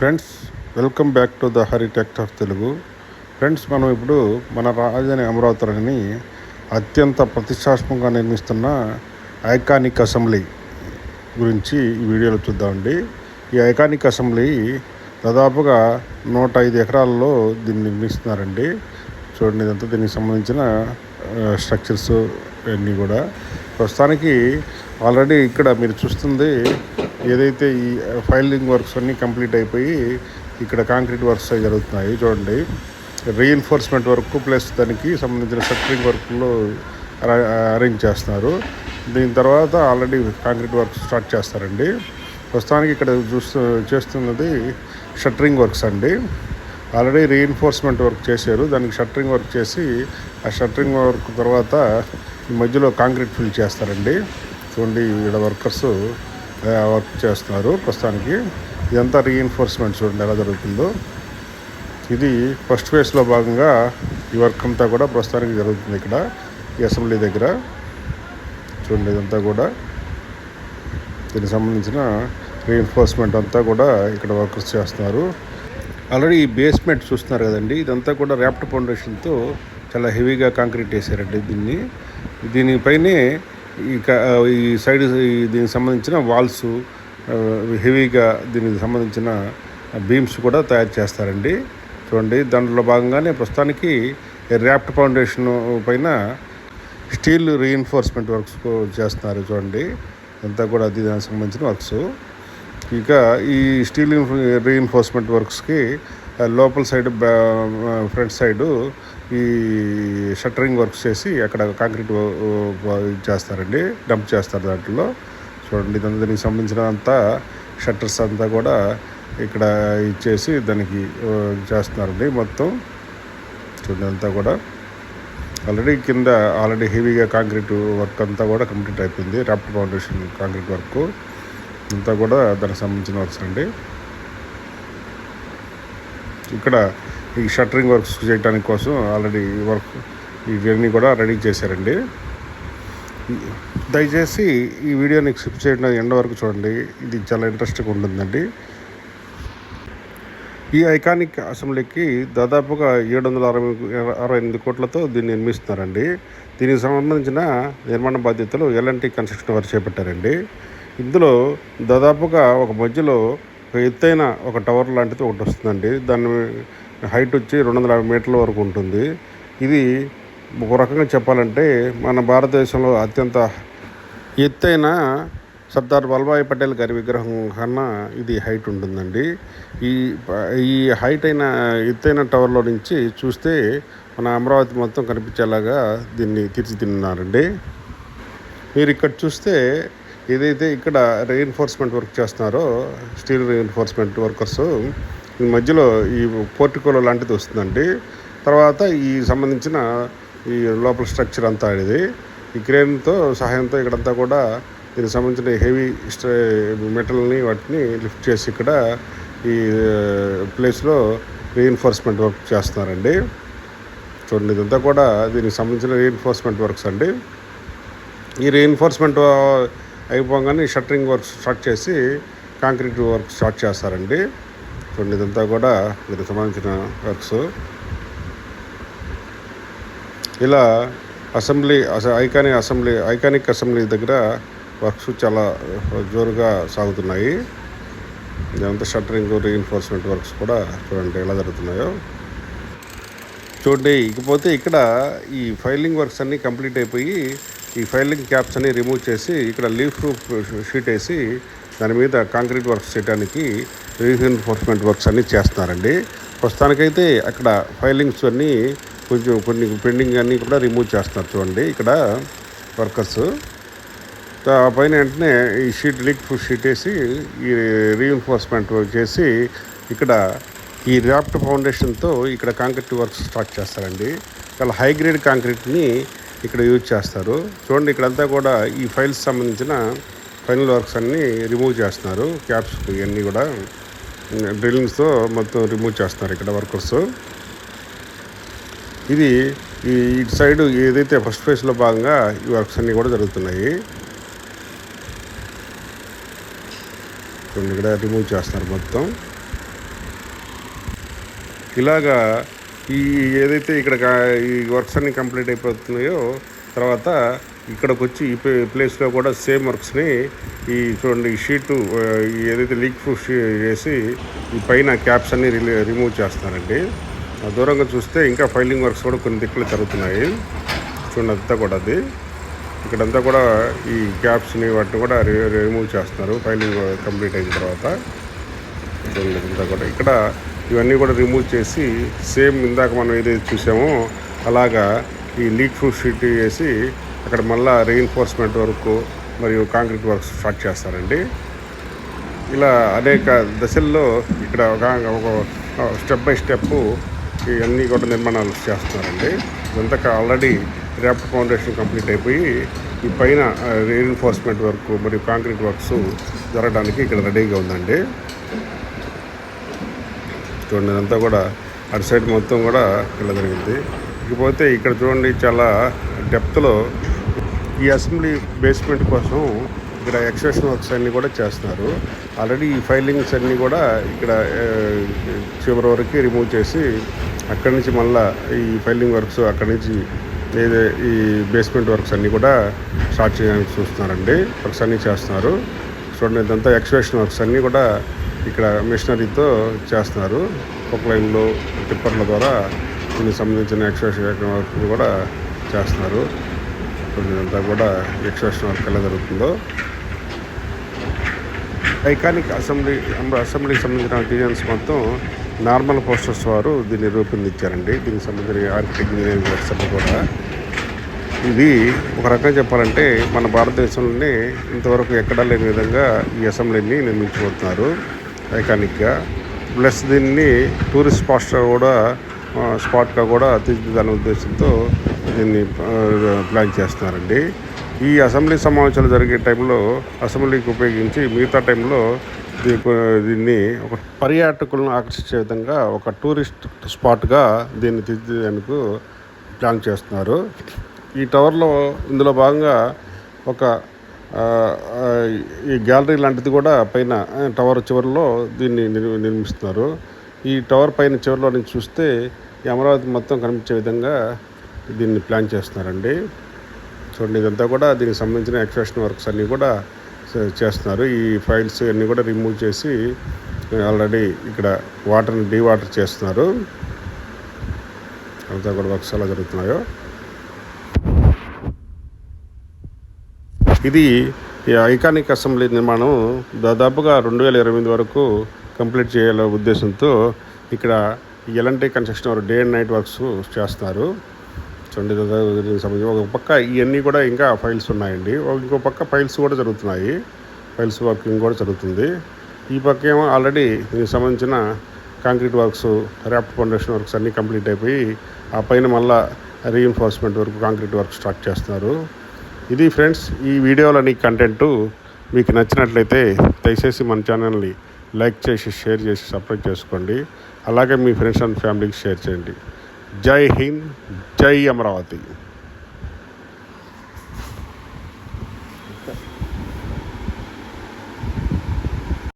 Friends, welcome back to the Hari Tector Telugu. Friends, మనం ఇప్పుడు మన రాజధాని అమరావతిని అత్యంత ప్రతిష్టాత్మకంగా నిర్మిస్తున్న ఐకానిక్ అసెంబ్లీ గురించి ఈ వీడియోలో చూద్దామండి. ఈ ఐకానిక్ అసెంబ్లీ దాదాపుగా 105 ఎకరాల్లో దీన్ని నిర్మిస్తున్నారండి. చూడండి, ఇదంతా దీనికి సంబంధించిన స్ట్రక్చర్స్ అన్నీ కూడా. ప్రస్తుతానికి ఆల్రెడీ ఇక్కడ మీరు చూస్తుంది ఏదైతే ఈ ఫైలింగ్ వర్క్స్ అన్నీ కంప్లీట్ అయిపోయి ఇక్కడ కాంక్రీట్ వర్క్స్ జరుగుతున్నాయి. చూడండి, రీఎన్ఫోర్స్మెంట్ వర్క్ ప్లస్ దానికి సంబంధించిన షట్టరింగ్ వర్క్లో అరేంజ్ చేస్తున్నారు. దీని తర్వాత ఆల్రెడీ కాంక్రీట్ వర్క్ స్టార్ట్ చేస్తారండి. ప్రస్తుతానికి ఇక్కడ చేస్తున్నది షట్టరింగ్ వర్క్స్ అండి. ఆల్రెడీ రీఎన్ఫోర్స్మెంట్ వర్క్ చేశారు, దానికి షట్టరింగ్ వర్క్ చేసి ఆ షట్టరింగ్ వర్క్ తర్వాత ఈ మధ్యలో కాంక్రీట్ ఫిల్ చేస్తారండి. చూడండి, ఇక్కడ వర్కర్స్ వర్క్ చేస్తున్నారు. ప్రస్తుతానికి ఇదంతా రీఎన్ఫోర్స్మెంట్ చూడండి ఎలా జరుగుతుందో. ఇది ఫస్ట్ ఫేజ్లో భాగంగా ఈ వర్క్ అంతా కూడా ప్రస్తుతానికి జరుగుతుంది ఇక్కడ ఈ అసెంబ్లీ దగ్గర. చూడండి, ఇదంతా కూడా దీనికి సంబంధించిన రీఎన్ఫోర్స్మెంట్ అంతా కూడా ఇక్కడ వర్కర్స్ చేస్తున్నారు. ఆల్రెడీ ఈ బేస్మెంట్ చూస్తున్నారు కదండి, ఇదంతా కూడా ర్యాప్ట్ ఫౌండేషన్తో చాలా హెవీగా కాంక్రీట్ వేసారండి. దీనిపైనే ఈ సైడ్ దీనికి సంబంధించిన వాల్స్ హెవీగా దీనికి సంబంధించిన బీమ్స్ కూడా తయారు చేస్తారండి. చూడండి, దాంట్లో భాగంగానే ప్రస్తుతానికి ర్యాప్ట్ ఫౌండేషన్ పైన స్టీల్ రీఎన్ఫోర్స్మెంట్ వర్క్స్ చేస్తున్నారు. చూడండి, అంతా కూడా దానికి సంబంధించిన వర్క్స్. ఇక ఈ స్టీల్ రీఎన్ఫోర్స్మెంట్ వర్క్స్కి లోపల సైడ్ ఫ్రంట్ సైడు ఈ షట్టరింగ్ వర్క్స్ చేసి అక్కడ కాంక్రీట్ చేస్తారండి, డంప్ చేస్తారు దాంట్లో. చూడండి, దానికి సంబంధించిన అంతా షట్టర్స్ అంతా కూడా ఇక్కడ ఇచ్చేసి దానికి చేస్తున్నారండి మొత్తం. చూడండి, అంతా కూడా ఆల్రెడీ హెవీగా కాంక్రీట్ వర్క్ అంతా కూడా కంప్లీట్ అయిపోయింది. ర్యాప్ట్ ఫౌండేషన్ కాంక్రీట్ వర్క్ అంతా కూడా దానికి సంబంధించిన వర్క్స్ అండి. ఇక్కడ ఈ షట్టరింగ్ వర్క్స్ చేయడానికి కోసం ఆల్రెడీ ఇవన్నీ కూడా రెడీ చేశారండి. దయచేసి ఈ వీడియోని స్కిప్ చేయడం ఎండ్ వరకు చూడండి, ఇది చాలా ఇంట్రెస్టింగ్గా ఉంటుందండి. ఈ ఐకానిక్ అసెంబ్లీకి దాదాపుగా 768 కోట్లతో దీన్ని నిర్మిస్తున్నారండి. దీనికి సంబంధించిన నిర్మాణ బాధ్యతలు ఎల్ఎన్టీ కన్స్ట్రక్షన్ వారు చేపట్టారండి. ఇందులో దాదాపుగా ఒక మధ్యలో ఎత్తైన ఒక టవర్ లాంటిది ఒకటి వస్తుందండి. దాని హైట్ వచ్చి 250 మీటర్ల వరకు ఉంటుంది. ఇది ఒక రకంగా చెప్పాలంటే మన భారతదేశంలో అత్యంత ఎత్తైన సర్దార్ వల్లభాయ్ పటేల్ గారి విగ్రహం కన్నా ఇది హైట్ ఉంటుందండి. ఈ ఎత్తైన టవర్లో నుంచి చూస్తే మన అమరావతి మొత్తం కనిపించేలాగా దీన్ని తీర్చిదిద్దినారండి. మీరు ఇక్కడ చూస్తే ఏదైతే ఇక్కడ రీఎన్ఫోర్స్మెంట్ వర్క్ చేస్తున్నారో స్టీల్ రీఎన్ఫోర్స్మెంట్ వర్కర్స్, ఈ మధ్యలో ఈ పోర్టికోలో లాంటిది వస్తుందండి. తర్వాత ఈ సంబంధించిన ఈ లోపల స్ట్రక్చర్ అంతా ఇది ఈ క్రేన్తో సహాయంతో ఇక్కడంతా కూడా దీనికి సంబంధించిన హెవీ మెటల్ని వాటిని లిఫ్ట్ చేసి ఇక్కడ ఈ ప్లేస్లో రీఎన్ఫోర్స్మెంట్ వర్క్ చేస్తున్నారండి. చూడండి, ఇదంతా కూడా దీనికి సంబంధించిన రీఎన్ఫోర్స్మెంట్ వర్క్స్ అండి. ఈ రీఎన్ఫోర్స్మెంట్ అయిపోగానే షట్టరింగ్ వర్క్ స్టార్ట్ చేసి కాంక్రీట్ వర్క్ స్టార్ట్ చేస్తారండి. చూడండి, ఇదంతా కూడా దీనికి సంబంధించిన వర్క్స్. ఇలా ఐకానిక్ అసెంబ్లీ దగ్గర వర్క్స్ చాలా జోరుగా సాగుతున్నాయి. ఇదంతా షట్టరింగ్ రీఎన్ఫోర్స్మెంట్ వర్క్స్ కూడా చూడండి ఎలా జరుగుతున్నాయో. చూడండి, ఇకపోతే ఇక్కడ ఈ ఫైలింగ్ వర్క్స్ అన్నీ కంప్లీట్ అయిపోయి ఈ ఫైలింగ్ క్యాప్స్ అన్ని రిమూవ్ చేసి ఇక్కడ లీఫ్ ప్రూఫ్ షీట్ వేసి దాని మీద కాంక్రీట్ వర్క్స్ చేయడానికి రీఎన్ఫోర్స్మెంట్ వర్క్స్ అన్నీ చేస్తున్నారండి. ప్రస్తుతానికైతే అక్కడ ఫైలింగ్స్ అన్నీ కొన్ని పెండింగ్ అన్నీ కూడా రిమూవ్ చేస్తున్నారు. చూడండి, ఇక్కడ వర్కర్స్ పైన వెంటనే ఈ లీఫ్ ప్రూఫ్ షీట్ వేసి ఈ రీఎన్ఫోర్స్మెంట్ చేసి ఇక్కడ ఈ ర్యాప్ట్ ఫౌండేషన్తో ఇక్కడ కాంక్రీట్ వర్క్స్ స్టార్ట్ చేస్తారండి. చాలా హై గ్రేడ్ కాంక్రీట్ని ఇక్కడ యూజ్ చేస్తారు. చూడండి, ఇక్కడంతా కూడా ఈ ఫైల్స్ సంబంధించిన ఫైనల్ వర్క్స్ అన్నీ రిమూవ్ చేస్తున్నారు. క్యాప్స్ ఇవన్నీ కూడా డ్రిల్లింగ్స్తో మొత్తం రిమూవ్ చేస్తున్నారు ఇక్కడ వర్కర్స్. ఇది ఇటు సైడ్ ఏదైతే ఫస్ట్ ఫేజ్లో భాగంగా ఈ వర్క్స్ అన్నీ కూడా జరుగుతున్నాయి. ఇక్కడ రిమూవ్ చేస్తున్నారు మొత్తం. ఇలాగా ఈ ఏదైతే ఇక్కడ ఈ వర్క్స్ అన్నీ కంప్లీట్ అయిపోతున్నాయో తర్వాత ఇక్కడికి వచ్చి ఈ ప్లేస్లో కూడా సేమ్ వర్క్స్ని ఈ చూడండి ఈ షీటు ఏదైతే లీక్ ప్రూఫ్ వేసి ఈ పైన క్యాప్స్ అన్నీ రిమూవ్ చేస్తారండి. దూరంగా చూస్తే ఇంకా ఫైలింగ్ వర్క్స్ కూడా కొన్ని దిక్కులు జరుగుతున్నాయి. చూడండి అంతా కూడా అది ఇక్కడంతా కూడా ఈ క్యాప్స్ని వాటిని కూడా రిమూవ్ చేస్తున్నారు ఫైలింగ్ కంప్లీట్ అయిన తర్వాత. చూడండి అంతా కూడా ఇక్కడ ఇవన్నీ కూడా రిమూవ్ చేసి సేమ్ ఇందాక మనం ఏదైతే చూసామో అలాగా ఈ లీక్ ప్రూఫ్ షీట్ వేసి అక్కడ మళ్ళీ రెయిన్ఫోర్స్మెంట్ వర్క్ మరియు కాంక్రీట్ వర్క్స్ స్టార్ట్ చేస్తారండి. ఇలా అనేక దశల్లో ఇక్కడ ఒక స్టెప్ బై స్టెప్ ఇవన్నీ కూడా నిర్మాణాలు చేస్తున్నారండి. ఇదంతా ఆల్రెడీ ర్యాప్ట్ ఫౌండేషన్ కంప్లీట్ అయిపోయి ఈ పైన రెయిన్ఫోర్స్మెంట్ వర్క్ మరియు కాంక్రీట్ వర్క్స్ జరగడానికి ఇక్కడ రెడీగా ఉందండి. చూడండి ఇదంతా కూడా అటు సైడ్ మొత్తం కూడా ఇలా జరిగింది. ఇకపోతే ఇక్కడ చూడండి చాలా డెప్త్లో ఈ అసెంబ్లీ బేస్మెంట్ కోసం ఇక్కడ ఎక్స్టెన్షన్ వర్క్స్ అన్నీ కూడా చేస్తున్నారు. ఆల్రెడీ ఈ ఫైలింగ్స్ అన్నీ కూడా ఇక్కడ చివరి వరకు రిమూవ్ చేసి అక్కడి నుంచి మళ్ళీ ఈ ఫైలింగ్ వర్క్స్ అక్కడి నుంచి ఈ బేస్మెంట్ వర్క్స్ అన్నీ కూడా స్టార్ట్ చేయడానికి చూస్తున్నారండి. వర్క్స్ అన్నీ చేస్తున్నారు. చూడండి ఇదంతా ఎక్స్టెన్షన్ వర్క్స్ అన్నీ కూడా ఇక్కడ మిషనరీతో చేస్తున్నారు. ఒక లైన్లో టిప్పర్ల ద్వారా దీనికి సంబంధించిన ఎక్స్టెన్షన్ వర్క్ కూడా చేస్తున్నారు. ఇదంతా కూడా ఎక్స్టెన్షన్ వర్క్ ఎలా జరుగుతుందో ఐకానిక్ అసెంబ్లీకి సంబంధించిన డిజైన్స్ మొత్తం నార్మల్ పోస్టర్స్ వారు దీన్ని రూపొందించారండి. దీనికి సంబంధించిన ఆర్కిటెక్ట్ ఇంజనీరింగ్ వర్క్స్ అన్నీ కూడా ఇది ఒక రకంగా చెప్పాలంటే మన భారతదేశంలోనే ఇంతవరకు ఎక్కడా లేని విధంగా ఈ అసెంబ్లీని నిర్మించబోతున్నారు ఐకానిక్గా. ప్లస్ దీన్ని టూరిస్ట్ స్పాట్గా కూడా తీర్చిదిద్దాలనే ఉద్దేశంతో దీన్ని ప్లాన్ చేస్తున్నారండి. ఈ అసెంబ్లీ సమావేశాలు జరిగే టైంలో అసెంబ్లీకి ఉపయోగించి మిగతా టైంలో దీన్ని ఒక పర్యాటకులను ఆకర్షించే విధంగా ఒక టూరిస్ట్ స్పాట్గా దీన్ని తీర్చిదిద్దేందుకు ప్లాన్ చేస్తున్నారు. ఈ టవర్లో ఇందులో భాగంగా ఒక ఈ గ్యాలరీ లాంటిది కూడా పైన టవర్ చివరిలో దీన్ని నిర్మిస్తున్నారు. ఈ టవర్ పైన చివరిలో నుంచి చూస్తే ఈ అమరావతి మొత్తం కనిపించే విధంగా దీన్ని ప్లాన్ చేస్తున్నారండి. చూడండి ఇదంతా కూడా దీనికి సంబంధించిన ఎక్స్టెన్షన్ వర్క్స్ అన్నీ కూడా చేస్తున్నారు. ఈ ఫైల్స్ అన్నీ కూడా రిమూవ్ చేసి ఆల్రెడీ ఇక్కడ వాటర్ని డీవాటర్ చేస్తున్నారు. అంతా కూడా వర్క్స్ ఎలా జరుగుతున్నాయో ఇది ఈ ఐకానిక్ అసెంబ్లీ నిర్మాణం దాదాపుగా 2028 వరకు కంప్లీట్ చేయాలనే ఉద్దేశంతో ఇక్కడ ఎల్ఎన్టీ కన్స్ట్రక్షన్ వారు డే అండ్ నైట్ వర్క్స్ చేస్తారు. చూడండి సంబంధించి ఒక పక్క ఇవన్నీ కూడా ఇంకా ఫైల్స్ ఉన్నాయండి. ఇంకో పక్క ఫైల్స్ కూడా జరుగుతున్నాయి. ఫైల్స్ వర్కింగ్ కూడా జరుగుతుంది. ఈ పక్క ఏమో ఆల్రెడీ దీనికి సంబంధించిన concrete works rapt foundation works అన్నీ కంప్లీట్ అయిపోయి ఆ పైన మళ్ళీ reinforcement work concrete work start చేస్తున్నారు. ఇది ఫ్రెండ్స్ ఈ వీడియోలోని కంటెంటు మీకు నచ్చినట్లయితే దయచేసి మన ఛానల్ని లైక్ చేసి షేర్ చేసి సబ్స్క్రైబ్ చేసుకోండి. అలాగే మీ ఫ్రెండ్స్ అండ్ ఫ్యామిలీకి షేర్ చేయండి. జై హింద్, జై అమరావతి.